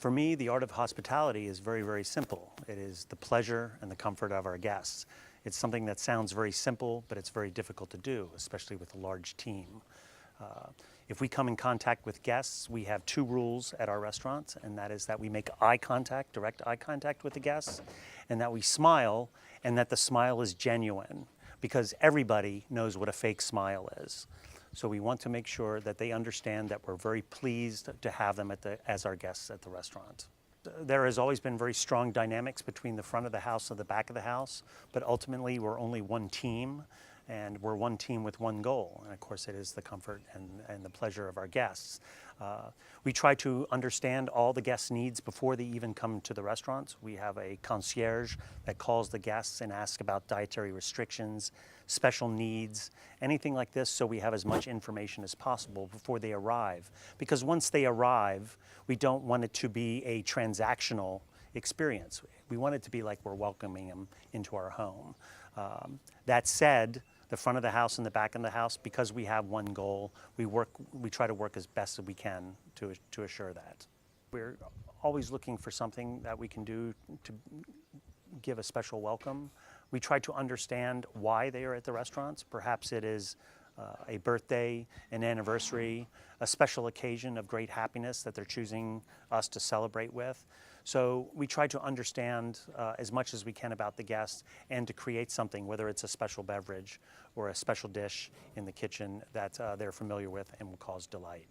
For me, the art of hospitality is very, very simple. It is the pleasure and the comfort of our guests. It's something that sounds very simple, but it's very difficult to do, especially with a large team. If we come in contact with guests, we have two rules at our restaurants, and that is that we make eye contact, direct eye contact with the guests, and that we smile, and that the smile is genuine, because everybody knows what a fake smile is. So we want to make sure that they understand that we're very pleased to have them as our guests at the restaurant. There has always been very strong dynamics between the front of the house and the back of the house, but ultimately we're only one team, and we're one team with one goal. And of course it is the comfort and the pleasure of our guests. We try to understand all the guests' needs before they even come to the restaurants. We have a concierge that calls the guests and asks about dietary restrictions, special needs, anything like this, so we have as much information as possible before they arrive. Because once they arrive, we don't want it to be a transactional experience. We want it to be like we're welcoming them into our home. That said, the front of the house and the back of the house, because we have one goal, we try to work as best as we can to assure that. We're always looking for something that we can do to give a special welcome. We try to understand why they are at the restaurants. Perhaps it is a birthday, an anniversary, a special occasion of great happiness that they're choosing us to celebrate with. So we try to understand as much as we can about the guests and to create something, whether it's a special beverage or a special dish in the kitchen that they're familiar with and will cause delight.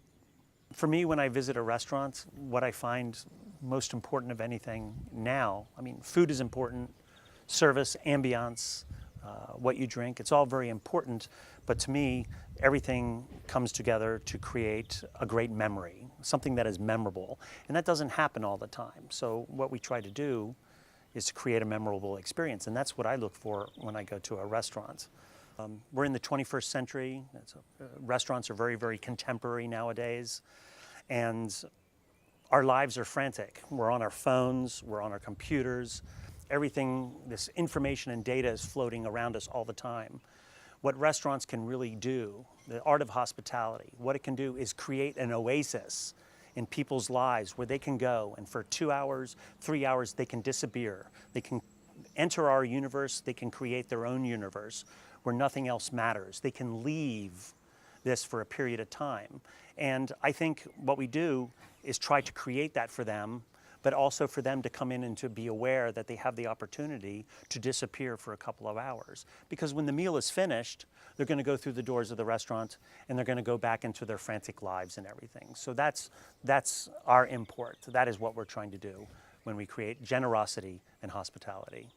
For me, when I visit a restaurant, what I find most important of anything now, I mean, food is important, service, ambiance, what you drink, it's all very important, but to me, everything comes together to create a great memory, something that is memorable, and that doesn't happen all the time. So what we try to do is to create a memorable experience, and that's what I look for when I go to a restaurant. We're in the 21st century. Restaurants are very, very contemporary nowadays, and our lives are frantic. We're on our phones, we're on our computers. Everything, this information and data is floating around us all the time. What restaurants can really do, the art of hospitality, what it can do is create an oasis in people's lives where they can go and for 2 hours, 3 hours, they can disappear. They can enter our universe, they can create their own universe where nothing else matters. They can leave this for a period of time. And I think what we do is try to create that for them, but also for them to come in and to be aware that they have the opportunity to disappear for a couple of hours. Because when the meal is finished, they're going to go through the doors of the restaurant and they're going to go back into their frantic lives and everything. So that's our import. That is what we're trying to do when we create generosity and hospitality.